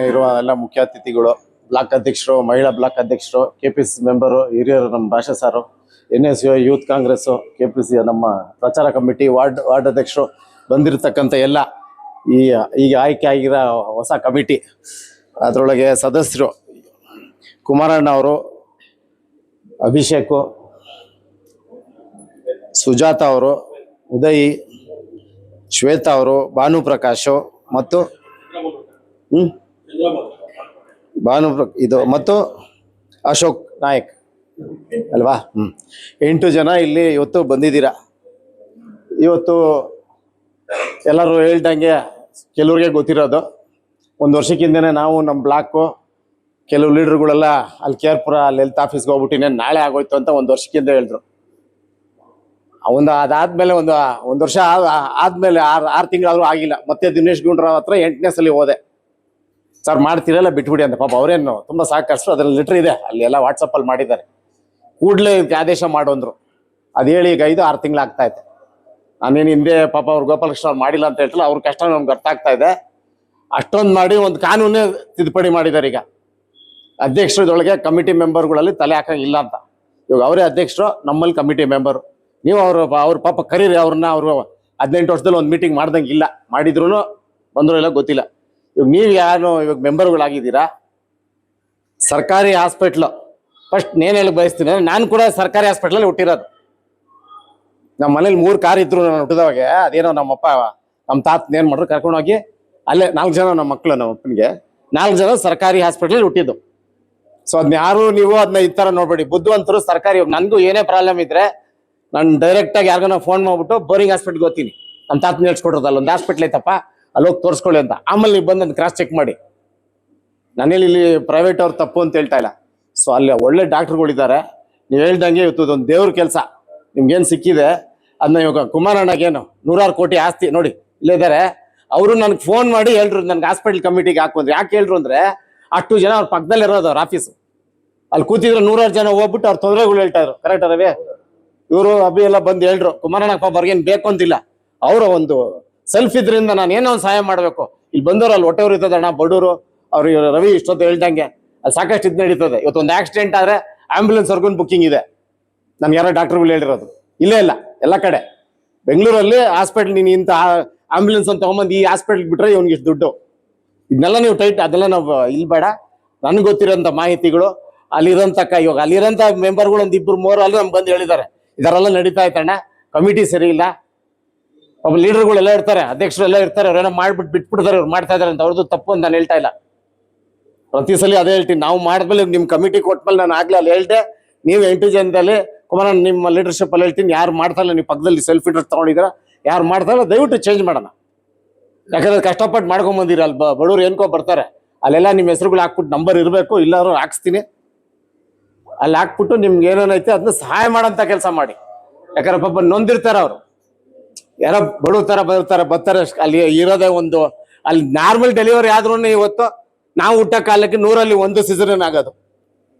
ಇರುವ ಎಲ್ಲ ಮುಖ್ಯ ಅತಿಥಿಗಳು, ಬ್ಲಾಕ್ ಅಧ್ಯಕ್ಷರು, ಮಹಿಳಾ ಬ್ಲಾಕ್ ಅಧ್ಯಕ್ಷರು, ಕೆಪಿಸಿ ಮೆಂಬರು, ಹಿರಿಯರು, ನಮ್ಮ ಭಾಷಾ ಸಾರು, NSU ಯೂತ್ ಕಾಂಗ್ರೆಸ್ಸು, ಕೆಪಿಸಿ ನಮ್ಮ ಪ್ರಚಾರ ಕಮಿಟಿ, ವಾರ್ಡ್ ಅಧ್ಯಕ್ಷರು, ಬಂದಿರತಕ್ಕಂಥ ಎಲ್ಲ ಈಗ ಆಯ್ಕೆ ಆಗಿರೋ ಹೊಸ ಕಮಿಟಿ, ಅದರೊಳಗೆ ಸದಸ್ಯರು ಕುಮಾರಣ್ಣ ಅವರು, ಅಭಿಷೇಕು, ಸುಜಾತ ಅವರು, ಉದಯ್, ಶ್ವೇತಾ ಅವರು, ಭಾನುಪ್ರಕಾಶು ಮತ್ತು ಇದು ಮತ್ತು ಅಶೋಕ್ ನಾಯಕ್ ಅಲ್ವಾ. 8 ಜನ ಇಲ್ಲಿ ಇವತ್ತು ಬಂದಿದ್ದೀರಾ. ಇವತ್ತು ಎಲ್ಲರೂ ಹೇಳ್ದಂಗೆ ಕೆಲವ್ರಿಗೆ ಗೊತ್ತಿರೋದು, 1 ವರ್ಷಕ್ಕಿಂದನೇ ನಾವು ನಮ್ಮ ಬ್ಲಾಕು ಕೆಲವು ಲೀಡರ್ಗಳೆಲ್ಲ ಅಲ್ಲಿ ಕೇರ್ಪುರ ಅಲ್ಲಿ ಹೆಲ್ತ್ ಆಫೀಸ್ಗೆ ಹೋಗ್ಬಿಟ್ಟಿನೇ ನಾಳೆ ಆಗೋಯ್ತು ಅಂತ 1 ವರ್ಷಕ್ಕಿಂತ ಹೇಳಿದ್ರು. ಅದಾದ್ಮೇಲೆ ಒಂದು ವರ್ಷ ಆದ್ಮೇಲೆ 6 ತಿಂಗಳಾದ್ರೂ ಆಗಿಲ್ಲ. ಮತ್ತೆ ದಿನೇಶ್ ಗುಂಡೂರಾವ್ ಹತ್ರ 8ನೇ ಸಲ ಹೋದೆ, ಸರ್ ಮಾಡ್ತೀರಲ್ಲ ಬಿಟ್ಬಿಡಿ ಅಂತ. ಪಾಪ ಅವರೇನು ತುಂಬ ಸಹಕರಿಸ್ರು. ಅದ್ರಲ್ಲಿ ಲೆಟ್ರ್ ಇದೆ, ಅಲ್ಲಿ ಎಲ್ಲ ವಾಟ್ಸಪ್ಪಲ್ಲಿ ಮಾಡಿದ್ದಾರೆ. ಕೂಡಲೇ ಇದಕ್ಕೆ ಆದೇಶ ಮಾಡೋಂದ್ರು. ಅದು ಹೇಳಿ ಈಗ 5-6 ತಿಂಗಳಾಗ್ತಾ ಇದೆ. ನಾನೇನು ಹಿಂದೆ ಪಾಪ ಅವ್ರು ಗೋಪಾಲಕೃಷ್ಣ ಅವ್ರು ಮಾಡಿಲ್ಲ ಅಂತ ಹೇಳ್ತಿಲ್ಲ, ಅವ್ರ ಕಷ್ಟ ನಮ್ಗೆ ಅರ್ಥ ಆಗ್ತಾ ಇದೆ. ಅಷ್ಟೊಂದು ಮಾಡಿ ಒಂದು ಕಾನೂನೇ ತಿದ್ದುಪಡಿ ಮಾಡಿದ್ದಾರೆ. ಈಗ ಅಧ್ಯಕ್ಷರದೊಳಗೆ ಕಮಿಟಿ ಮೆಂಬರ್ಗಳಲ್ಲಿ ತಲೆ ಹಾಕಂಗಿಲ್ಲ ಅಂತ. ಇವಾಗ ಅವರೇ ಅಧ್ಯಕ್ಷರು, ನಮ್ಮಲ್ಲಿ ಕಮಿಟಿ ಮೆಂಬರು. ನೀವು ಅವ್ರ ಪಾಪ ಕರೀರಿ ಅವ್ರನ್ನ. ಅವರು 18 ವರ್ಷದಲ್ಲಿ ಒಂದು ಮೀಟಿಂಗ್ ಮಾಡ್ದಂಗೆ ಇಲ್ಲ, ಮಾಡಿದ್ರು ಬಂದರೂ ಇಲ್ಲ ಗೊತ್ತಿಲ್ಲ. ಇವಾಗ ನೀವು ಯಾರು ಇವಾಗ ಮೆಂಬರ್ಗಳಾಗಿದ್ದೀರಾ. ಸರ್ಕಾರಿ ಹಾಸ್ಪಿಟ್ಲು ಫಸ್ಟ್ ನೇನು ಹೇಳಕ್ ಬಯಸ್ತೀನಿ ಅಂದರೆ, ನಾನು ಕೂಡ ಸರ್ಕಾರಿ ಹಾಸ್ಪಿಟ್ಲಲ್ಲಿ ಹುಟ್ಟಿರೋದು. ನಮ್ಮ ಮನೇಲಿ 3 ಕಾರ್ ಇದ್ರು ನಾನು ಹುಟ್ಟಿದವಾಗೆ. ಅದೇನೋ ನಮ್ಮಪ್ಪ ನಮ್ಮ ತಾತನ ಏನು ಮಾಡ್ರು, ಕರ್ಕೊಂಡೋಗಿ ಅಲ್ಲೇ 4 ಜನ ನಮ್ಮ ಮಕ್ಕಳು, ನಮ್ಮ ಅಪ್ಪನಿಗೆ 4 ಜನ ಸರ್ಕಾರಿ ಹಾಸ್ಪಿಟ್ಲಲ್ಲಿ ಹುಟ್ಟಿದ್ದು. ಸೊ ಅದನ್ನ ಯಾರು ನೀವು ಅದನ್ನ ಈ ಥರ ನೋಡ್ಬೇಡಿ. ಬುದ್ಧಿವಂತರು ಸರ್ಕಾರಿ. ನನಗೂ ಏನೇ ಪ್ರಾಬ್ಲಮ್ ಇದ್ರೆ ನಾನು ಡೈರೆಕ್ಟಾಗಿ ಯಾರಿಗಾನ ಫೋನ್ ಮಾಡ್ಬಿಟ್ಟು ಬೋರಿಂಗ್ ಹಾಸ್ಪಿಟ್ಲ್ಗೆ ಹೋಗ್ತೀನಿ. ನಮ್ಮ ತಾತನ ಹೇಳ್ಸ್ಕೊಟ್ರದ್ದು ಅಲ್ಲೊಂದು ಹಾಸ್ಪಿಟ್ಲ್ ಐತಪ್ಪ, ಅಲ್ಲಿ ಹೋಗಿ ತೋರಿಸ್ಕೊಳ್ಳಿ ಅಂತ. ಆಮೇಲೆ ನೀವು ಬಂದು ಕ್ರಾಸ್ ಚೆಕ್ ಮಾಡಿ. ನಾನೇಲಿ ಇಲ್ಲಿ ಪ್ರೈವೇಟ್ ಅವ್ರು ತಪ್ಪು ಅಂತ ಹೇಳ್ತಾ ಇಲ್ಲ. ಸೊ ಅಲ್ಲಿ ಒಳ್ಳೆ ಡಾಕ್ಟ್ರುಗಳಿದ್ದಾರೆ. ನೀವು ಹೇಳ್ದಂಗೆ ಇವತ್ತು ಒಂದು ದೇವ್ರ ಕೆಲಸ ನಿಮ್ಗೇನು ಸಿಕ್ಕಿದೆ ಅದನ್ನ ಇವಾಗ ಕುಮಾರಣ್ಣಗೇನು 100 ಕೋಟಿ ಆಸ್ತಿ ನೋಡಿ ಇಲ್ಲಿದ್ದಾರೆ. ಅವರು ನನಗೆ ಫೋನ್ ಮಾಡಿ ಹೇಳ್ರು, ನನಗೆ ಹಾಸ್ಪಿಟಲ್ ಕಮಿಟಿಗೆ ಹಾಕು ಅಂದ್ರೆ. ಯಾಕೆ ಹೇಳ್ರು ಅಂದರೆ, ಅಷ್ಟು ಜನ ಅವ್ರ ಪಕ್ಕದಲ್ಲಿ ಇರೋದು ಅವ್ರ ಆಫೀಸು. ಅಲ್ಲಿ ಕೂತಿದ್ರು 100 ಜನ ಹೋಗ್ಬಿಟ್ಟು ಅವ್ರ ತೊಂದರೆಗಳು ಹೇಳ್ತಾ ಇದ್ರು. ಕರೆಕ್ಟ್ ರವಿ? ಇವರು ಅಭಿ ಎಲ್ಲ ಬಂದು ಹೇಳ್ರು, ಕುಮಾರಣ್ಣಪ್ಪ ಅವ್ರಿಗೇನು ಬೇಕು ಅಂತಿಲ್ಲ, ಅವರ ಒಂದು ಸೆಲ್ಫ್ ಇದ್ರಿಂದ ನಾನು ಏನೋ ಒಂದು ಸಹಾಯ ಮಾಡಬೇಕು. ಇಲ್ಲಿ ಬಂದವರು ಅಲ್ಲಿ ಹೊಟ್ಟೆವ್ರು ಇರ್ತದಣ್ಣ, ಬಡವರು. ಅವ್ರಿಗೆ ರವಿ ಇಷ್ಟೊತ್ತು ಹೇಳ್ದಂಗೆ ಅಲ್ಲಿ ಸಾಕಷ್ಟು ಇದು ನಡೀತದೆ. ಇವತ್ತು ಒಂದು ಆಕ್ಸಿಡೆಂಟ್ ಆದರೆ ಆಂಬ್ಯುಲೆನ್ಸ್ವರೆಗೂ ಬುಕ್ಕಿಂಗ್ ಇದೆ. ನನ್ಗೆ ಯಾರೋ ಡಾಕ್ಟರ್ಗಳು ಹೇಳಿರೋದು. ಇಲ್ಲೇ ಇಲ್ಲ, ಎಲ್ಲ ಕಡೆ ಬೆಂಗಳೂರಲ್ಲಿ ಹಾಸ್ಪಿಟ್ಲ್. ನೀನು ಇಂಥ ಆಂಬ್ಯುಲೆನ್ಸ್ ಅಂತ ತಗೊಂಬಂದು ಈ ಹಾಸ್ಪಿಟ್ಲ್ಗೆ ಬಿಟ್ರೆ ಇವ್ನಿಗೆ ಇಷ್ಟು ದುಡ್ಡು. ಇದನ್ನೆಲ್ಲ ನೀವು ಅದೆಲ್ಲ ನಾವು ಇಲ್ಲಿ ಬೇಡ. ನನಗೆ ಗೊತ್ತಿರೋಂಥ ಮಾಹಿತಿಗಳು ಅಲ್ಲಿರೋಂಥ ಇವಾಗ ಅಲ್ಲಿರೋಂಥ ಮೆಂಬರ್ಗಳು 1 2 3 ಅಲ್ಲಿ ನಮ್ಗೆ ಬಂದು ಹೇಳಿದ್ದಾರೆ, ಇದರೆಲ್ಲ ನಡೀತಾ ಇತ್ತಣ್ಣ, ಕಮಿಟಿ ಸರಿ ಇಲ್ಲ. ಒಬ್ಬ ಲೀಡರ್ಗಳೆಲ್ಲ ಇರ್ತಾರೆ, ಅಧ್ಯಕ್ಷರು ಎಲ್ಲ ಇರ್ತಾರೆ, ಅವ್ರೇನೋ ಮಾಡ್ಬಿಟ್ಟು ಬಿಟ್ಬಿಡ್ತಾರೆ, ಅವ್ರು ಮಾಡ್ತಾ ಇದಾರೆ ಅಂತ. ಅವ್ರದ್ದು ತಪ್ಪು ಅಂತ ನಾನು ಹೇಳ್ತಾ ಇಲ್ಲ. ಪ್ರತಿ ಸಲ ಅದೇ ಹೇಳ್ತೀನಿ, ನಾವು ಮಾಡಿದ್ಮೇಲೆ ನಿಮ್ಮ ಕಮಿಟಿ ಕೊಟ್ಮೇಲೆ ನಾನು ಆಗ್ಲೇ ಅಲ್ಲಿ ಹೇಳ್ದೆ, ನೀವು 8 ಜನದಲ್ಲಿ ಕುಮಾರಣ್ಣ ನಿಮ್ಮ ಲೀಡರ್ಶಿಪ್ ಅಲ್ಲಿ ಹೇಳ್ತೀನಿ, ಯಾರು ಮಾಡ್ತಾ ಇಲ್ಲ, ನೀವು ಪಕ್ಕದಲ್ಲಿ ಸೆಲ್ಫ್ ಇಂಟ್ರೆಸ್ಟ್ ತಗೊಂಡಿದ್ದೀರಾ, ಯಾರು ಮಾಡ್ತಾ ಇಲ್ಲ ದಯವಿಟ್ಟು ಚೇಂಜ್ ಮಾಡೋಣ. ಯಾಕಂದ್ರೆ ಕಷ್ಟಪಟ್ಟು ಮಾಡ್ಕೊಂಬಂದಿರ ಅಲ್ಲಿ ಬಡವ್ರು ಏನ್ಕೋ ಬರ್ತಾರೆ. ಅಲ್ಲೆಲ್ಲ ನಿಮ್ಮ ಹೆಸರುಗಳು ಹಾಕ್ಬಿಟ್ಟು ನಂಬರ್ ಇರಬೇಕು, ಇಲ್ಲಾರು ಹಾಕ್ಸ್ತೀನಿ. ಅಲ್ಲಿ ಹಾಕ್ಬಿಟ್ಟು ನಿಮ್ಗೆ ಏನೇನೈತೆ ಅದನ್ನ ಸಹಾಯ ಮಾಡೋಂಥ ಕೆಲಸ ಮಾಡಿ. ಯಾಕಂದ್ರೆ ಪಾಪ ನೊಂದಿರ್ತಾರೆ ಅವರು, ಯಾರೋ ಬಡವ್ರ ಥರ ಬರ್ತಾರೆ. ಅಲ್ಲಿ ಇರೋದೇ ಒಂದು, ಅಲ್ಲಿ ನಾರ್ಮಲ್ ಡೆಲಿವರಿ ಆದ್ರೂ ಇವತ್ತು ನಾವು ಹುಟ್ಟ ಕಾಲಕ್ಕೆ 100ರಲ್ಲಿ 1 ಸಿಸರಿನ್ ಆಗೋದು.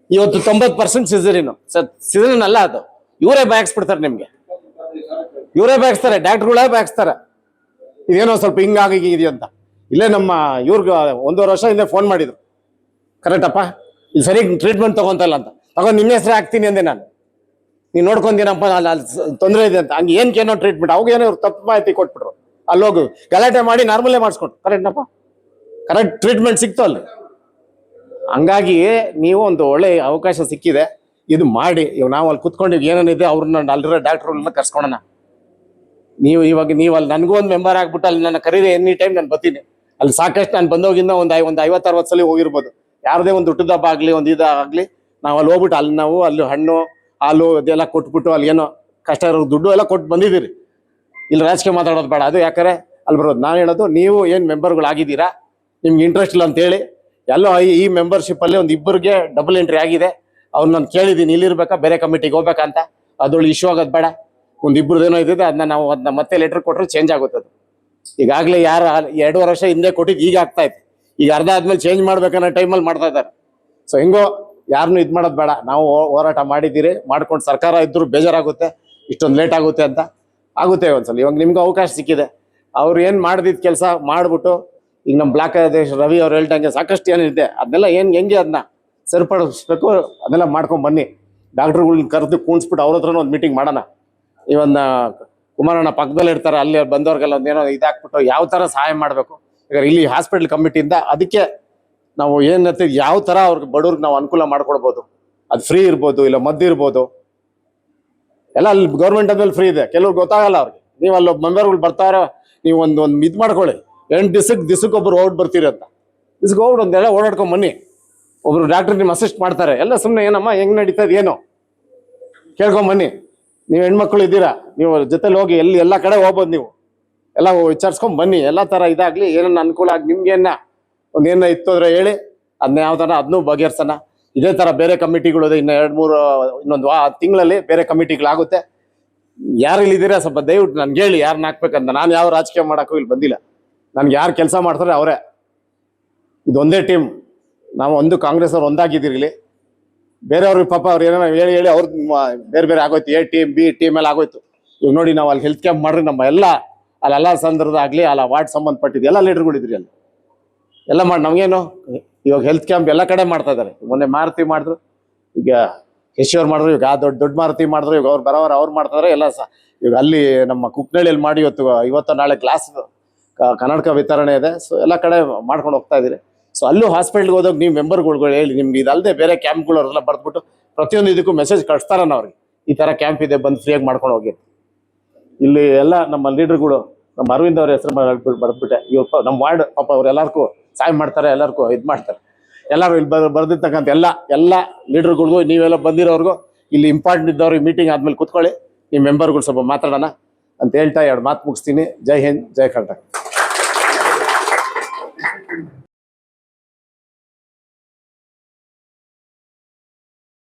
ಇವತ್ತು 90% ಸಿಸರಿನು. ಸಿಸರಿನ್ ಅಲ್ಲ ಅದು, ಇವರೇ ಬಾಯಿಸ್ಬಿಡ್ತಾರೆ ನಿಮ್ಗೆ. ಇವರೇ ಬಾಯಿಸ್ತಾರೆ, ಡಾಕ್ಟ್ರುಗಳೇ ಬಾಯಿಸ್ತಾರೆ. ಇದೇನೋ ಸ್ವಲ್ಪ ಹಿಂಗಾಗಿದೆಯೋ ಅಂತ. ಇಲ್ಲೇ ನಮ್ಮ ಇವ್ರಿಗೆ 1.5 ವರ್ಷ ಹಿಂದೆ ಫೋನ್ ಮಾಡಿದ್ರು, ಕರೆಕ್ಟಪ್ಪ ಇಲ್ಲಿ ಸರಿ ಟ್ರೀಟ್ಮೆಂಟ್ ತಗೊಂತಲ್ಲ ಅಂತ. ತಗೊಂಡು ನಿಮ್ಮ ಹೆಸರೇ ಹಾಕ್ತೀನಿ ಅಂದೆ ನಾನು, ನೀನು ನೋಡ್ಕೊಂತೀನಪ್ಪ, ಅಲ್ಲಿ ತೊಂದರೆ ಇದೆ ಅಂತ. ಹಂಗೆ ಏನೋ ಟ್ರೀಟ್ಮೆಂಟ್ ಅವಾಗ ಏನೋ ತಪ್ಪು ಮಾಹಿತಿ ಕೊಟ್ಬಿಟ್ರು. ಅಲ್ಲಿ ಹೋಗು ಗಲಾಟೆ ಮಾಡಿ ನಾರ್ಮಲೇ ಮಾಡಿಸ್ಕೊಟ್ರು. ಕರೆಕ್ಟ್ನಪ್ಪ, ಕರೆಕ್ಟ್ ಟ್ರೀಟ್ಮೆಂಟ್ ಸಿಕ್ತು ಅಲ್ಲಿ. ಹಂಗಾಗಿ ನೀವು ಒಂದು ಒಳ್ಳೆ ಅವಕಾಶ ಸಿಕ್ಕಿದೆ, ಇದು ಮಾಡಿ. ಇವಾಗ ನಾವು ಅಲ್ಲಿ ಕುತ್ಕೊಂಡಿವಿ, ಏನೇನಿದೆ ಅವ್ರನ್ನ ಅಲ್ಲಿರೋ ಡಾಕ್ಟ್ರುಗಳನ್ನ ಕರ್ಸ್ಕೊಳೋಣ. ನೀವು ಅಲ್ಲಿ ನನಗೂ ಒಂದು ಮೆಂಬರ್ ಆಗ್ಬಿಟ್ಟು ಅಲ್ಲಿ ನನ್ನ ಕರೀರಿ, ಎನಿ ಟೈಮ್ ನಾನು ಬರ್ತೀನಿ. ಅಲ್ಲಿ ಸಾಕಷ್ಟು ನಾನು ಬಂದೋಗಿಂದ ಒಂದು 50-60 ಸಲ ಹೋಗಿರ್ಬೋದು. ಯಾರದೇ ಒಂದು ಹುಟ್ಟಿದ ಹಬ್ಬ ಆಗಲಿ, ಒಂದು ಇದಾಗಲಿ, ನಾವು ಅಲ್ಲಿ ಹೋಗ್ಬಿಟ್ಟು ಅಲ್ಲಿ ಹಣ್ಣು ಹಾಲು ಅದೆಲ್ಲ ಕೊಟ್ಬಿಟ್ಟು ಅಲ್ಲಿ ಏನೋ ಕಷ್ಟ ಇರೋ ದುಡ್ಡು ಎಲ್ಲ ಕೊಟ್ಟು ಬಂದಿದ್ದೀರಿ. ಇಲ್ಲಿ ರಾಜಕೀಯ ಮಾತಾಡೋದು ಬೇಡ. ಅದು ಯಾಕಂದರೆ ಅಲ್ಲಿ ಬರೋದು. ನಾನು ಹೇಳೋದು, ನೀವು ಏನು ಮೆಂಬರ್ಗಳಾಗಿದ್ದೀರಾ, ನಿಮ್ಗೆ ಇಂಟ್ರೆಸ್ಟ್ ಇಲ್ಲ ಅಂತೇಳಿ ಎಲ್ಲೋ ಈ ಮೆಂಬರ್ಶಿಪ್ಪಲ್ಲಿ 1 2ರಿಗೆ ಡಬಲ್ ಎಂಟ್ರಿ ಆಗಿದೆ. ಅವ್ರು ನಾನು ಕೇಳಿದ್ದೀನಿ, ಇಲ್ಲಿರ್ಬೇಕಾ ಬೇರೆ ಕಮಿಟಿಗೆ ಹೋಗ್ಬೇಕಂತ. ಅದೊಳ್ಳೆ ಇಶ್ಯೂ ಆಗೋದು ಬೇಡ. 1 2 ಏನೋ ಇದ್ದಿದೆ, ಅದನ್ನ ಮತ್ತೆ ಲೆಟ್ರ್ ಕೊಟ್ಟರೆ ಚೇಂಜ್ ಆಗುತ್ತದೆ. ಈಗಾಗಲೇ ಯಾರು 2 ವರ್ಷ ಹಿಂದೆ ಕೊಟ್ಟಿದ್ದು ಈಗ ಆಗ್ತಾ ಇತ್ತು. ಈಗ ಅರ್ಧ ಆದ್ಮೇಲೆ ಚೇಂಜ್ ಮಾಡ್ಬೇಕನ್ನೋ ಟೈಮಲ್ಲಿ ಮಾಡ್ತಾ ಇದ್ದಾರೆ. ಸೊ ಹೆಂಗೋ ಯಾರನ್ನೂ ಇದು ಮಾಡೋದು ಬೇಡ. ನಾವು ಹೋರಾಟ ಮಾಡಿದ್ದೀರಿ, ಮಾಡ್ಕೊಂಡು ಸರ್ಕಾರ ಇದ್ದರೂ ಬೇಜಾರಾಗುತ್ತೆ, ಇಷ್ಟೊಂದು ಲೇಟ್ ಆಗುತ್ತೆ ಅಂತ. ಆಗುತ್ತೆ ಒಂದ್ಸಲ. ಇವಾಗ ನಿಮ್ಗೆ ಅವಕಾಶ ಸಿಕ್ಕಿದೆ. ಅವ್ರು ಏನು ಮಾಡ್ದಿದ್ದ ಕೆಲಸ ಮಾಡಿಬಿಟ್ಟು ಈಗ ನಮ್ಮ ಬ್ಲಾಕ್ ಅಧ್ಯಕ್ಷ ರವಿ ಅವ್ರು ಹೇಳ್ದಂಗೆ ಸಾಕಷ್ಟು ಏನಿದೆ ಅದನ್ನೆಲ್ಲ ಹೆಂಗೆ ಅದನ್ನ ಸರಿಪಡಿಸ್ಬೇಕು ಅದನ್ನೆಲ್ಲ ಮಾಡ್ಕೊಂಡು ಬನ್ನಿ. ಡಾಕ್ಟ್ರುಗಳ್ನ ಕರೆದು ಕೂಣಿಸ್ಬಿಟ್ಟು ಅವ್ರ ಹತ್ರನೂ ಒಂದು ಮೀಟಿಂಗ್ ಮಾಡೋಣ. ಇವನ್ನ ಕುಮಾರಣ್ಣ ಪಕ್ಕದಲ್ಲಿ ಇರ್ತಾರೆ, ಅಲ್ಲಿ ಬಂದವ್ರಿಗೆಲ್ಲ ಒಂದೇನೋ ಇದಾಕ್ಬಿಟ್ಟು ಯಾವ ಥರ ಸಹಾಯ ಮಾಡಬೇಕು. ಈಗ ಇಲ್ಲಿ ಹಾಸ್ಪಿಟಲ್ ಕಮಿಟಿಯಿಂದ ಅದಕ್ಕೆ ನಾವು ಏನಂತ ಯಾವ ಥರ ಅವ್ರಿಗೆ ಬಡವ್ರಿಗೆ ನಾವು ಅನುಕೂಲ ಮಾಡ್ಕೊಡ್ಬೋದು. ಅದು ಫ್ರೀ ಇರ್ಬೋದು, ಇಲ್ಲ ಮದ್ದು ಇರ್ಬೋದು, ಎಲ್ಲ ಅಲ್ಲಿ ಗೌರ್ಮೆಂಟ್ ಅಂದ್ಮೇಲೆ ಫ್ರೀ ಇದೆ. ಕೆಲವ್ರಿಗೆ ಗೊತ್ತಾಗಲ್ಲ ಅವ್ರಿಗೆ. ನೀವು ಅಲ್ಲಿ ಮೆಂಬರ್ಗಳು ಬರ್ತಾರೋ ನೀವು ಒಂದು ಇದು ಮಾಡ್ಕೊಳ್ಳಿ, 8 ದಿವಸಕ್ಕೊಬ್ಬರು ಓಡ್ ಬರ್ತೀರಿ ಅಂತ. ದಿವ್ಸಕ್ಕೆ ಹೋಗ್ಬಿಟ್ಟು ಒಂದೆಲ್ಲ ಓಡಾಡ್ಕೊಂಡ್ ಬನ್ನಿ. ಒಬ್ರು ಡಾಕ್ಟರ್ ನಿಮ್ಮ ಅಸಿಸ್ಟ್ ಮಾಡ್ತಾರೆ. ಎಲ್ಲ ಸುಮ್ಮನೆ ಏನಮ್ಮ ಹೆಂಗ್ ನಡೀತದೆ ಏನೋ ಕೇಳ್ಕೊಂಬನ್ನಿ. ನೀವು ಹೆಣ್ಮಕ್ಳು ಇದ್ದೀರಾ, ನೀವು ಜೊತೆಲಿ ಹೋಗಿ ಎಲ್ಲ ಕಡೆ ಹೋಗ್ಬೋದು. ನೀವು ಎಲ್ಲ ವಿಚಾರಿಸ್ಕೊಂಡ್ ಬನ್ನಿ. ಎಲ್ಲ ಥರ ಇದಾಗಲಿ, ಏನನ್ನ ಅನುಕೂಲ ಆಗಿ ನಿಮ್ಗೇನ ಒಂದೇನ ಇತ್ತು ಅಂದ್ರೆ ಹೇಳಿ, ಅದನ್ನ ಯಾವ ಥರ ಅದನ್ನೂ ಬಗೆಹರ್ಸೋಣ. ಇದೇ ಥರ ಬೇರೆ ಕಮಿಟಿಗಳು ಇದೆ. ಇನ್ನು 2-3 ಇನ್ನೊಂದು ತಿಂಗಳಲ್ಲಿ ಬೇರೆ ಕಮಿಟಿಗಳಾಗುತ್ತೆ. ಯಾರು ಇಲ್ಲಿದ್ದೀರಾ ಸ್ವಲ್ಪ ದಯವಿಟ್ಟು ನನ್ಗೆ ಹೇಳಿ ಯಾರನ್ನ ಹಾಕ್ಬೇಕಂತ. ನಾನು ಯಾವ ರಾಜಕೀಯ ಮಾಡೋಕ್ಕೂ ಇಲ್ಲಿ ಬಂದಿಲ್ಲ. ನನ್ಗೆ ಯಾರು ಕೆಲಸ ಮಾಡ್ತಾರೆ ಅವರೇ. ಇದೊಂದೇ ಟೀಮ್. ನಾವು ಒಂದು ಕಾಂಗ್ರೆಸ್ ಅವ್ರು ಒಂದಾಗಿದ್ದೀರಿ. ಬೇರೆಯವ್ರಿಗೆ ಪಾಪ ಅವ್ರು ಏನೋ ಹೇಳಿ ಅವ್ರು ಬೇರೆ ಆಗೋಯ್ತು. A ಟೀಮ್ B ಟೀಮ್ ಎಲ್ಲ ಆಗೋಯ್ತು. ಇವಾಗ ನೋಡಿ ನಾವು ಅಲ್ಲಿ ಹೆಲ್ತ್ ಕ್ಯಾಂಪ್ ಮಾಡ್ರಿ, ನಮ್ಮ ಅಲ್ಲೆಲ್ಲ ಸಂದರ್ಭದಾಗಲಿ ಅಲ್ಲ ವಾರ್ಡ್ ಸಂಬಂಧಪಟ್ಟಿದ್ದು ಎಲ್ಲ ಲೀಡರ್ಗಳಿದ್ರಿ ಅಲ್ಲಿ ಎಲ್ಲ ಮಾಡಿ. ನಮಗೇನು ಇವಾಗ ಹೆಲ್ತ್ ಕ್ಯಾಂಪ್ ಎಲ್ಲ ಕಡೆ ಮಾಡ್ತಾ ಇದ್ದಾರೆ. ಮೊನ್ನೆ ಮಾರುತಿ ಮಾಡಿದ್ರು, ಈಗ ಯಶೋರ್ ಮಾಡಿದ್ರು, ಈಗ ದೊಡ್ಡ ಮಾರುತಿ ಮಾಡಿದ್ರು, ಈಗ ಅವ್ರು ಬರೋರು ಅವ್ರು ಮಾಡ್ತಾರೆ ಎಲ್ಲ ಈಗ ಅಲ್ಲಿ ನಮ್ಮ ಕುಕ್ನಳ್ಳಿಯಲ್ಲಿ ಮಾಡಿ ಇವತ್ತು ನಾಳೆ ಕ್ಲಾಸ್ ಕನ್ನಡಕ ವಿತರಣೆ ಇದೆ. ಸೊ ಎಲ್ಲ ಕಡೆ ಮಾಡ್ಕೊಂಡು ಹೋಗ್ತಾ ಇದ್ದೀರಿ. ಸೊ ಅಲ್ಲೂ ಹಾಸ್ಪಿಟ್ಲ್ಗೆ ಹೋದಾಗ ನೀವು ಮೆಂಬರ್ಗಳು ಹೇಳಿ, ನಿಮ್ಗೆ ಇದಲ್ಲದೆ ಬೇರೆ ಕ್ಯಾಂಪ್ಗಳು ಅವರೆಲ್ಲ ಬರ್ದ್ಬಿಟ್ಟು ಪ್ರತಿಯೊಂದು ಇದಕ್ಕೂ ಮೆಸೇಜ್ ಕಳಿಸ್ತಾರಣ್ಣ ಅವ್ರಿಗೆ, ಈ ಥರ ಕ್ಯಾಂಪ್ ಇದೆ ಬಂದು ಫ್ರೀಯಾಗಿ ಮಾಡ್ಕೊಂಡು ಹೋಗಿ. ಇಲ್ಲಿ ಎಲ್ಲ ನಮ್ಮ ಲೀಡರ್ಗಳು, ನಮ್ಮ ಅರವಿಂದ್ ಅವ್ರ ಹೆಸರು ಬರೆದ್ಬಿಟ್ಟೆ. ಇವತ್ತು ನಮ್ಮ ವಾರ್ಡ್ ಪಾಪ ಅವ್ರು ಎಲ್ಲರಿಗೂ ಸಹಾಯ ಮಾಡ್ತಾರೆ, ಎಲ್ಲರಿಗೂ ಇದು ಮಾಡ್ತಾರೆ. ಎಲ್ಲರೂ ಇಲ್ಲಿ ಬರ್ದಿರ್ತಕ್ಕಂಥ ಎಲ್ಲ ಲೀಡರ್ಗಳಿಗೂ ನೀವೆಲ್ಲ ಬಂದಿರೋರ್ಗೂ ಇಲ್ಲಿ ಇಂಪಾರ್ಟೆಂಟ್ ಇದ್ದವ್ರಿಗೆ ಮೀಟಿಂಗ್ ಆದ್ಮೇಲೆ ಕೂತ್ಕೊಳ್ಳಿ, ನಿಮ್ಮ ಮೆಂಬರ್ಗಳು ಸ್ವಲ್ಪ ಮಾತಾಡೋಣ ಅಂತ ಹೇಳ್ತಾ 2 ಮಾತು ಮುಗಿಸ್ತೀನಿ. ಜೈ ಹಿಂದ್, ಜೈ ಕರ್ನಾಟಕ.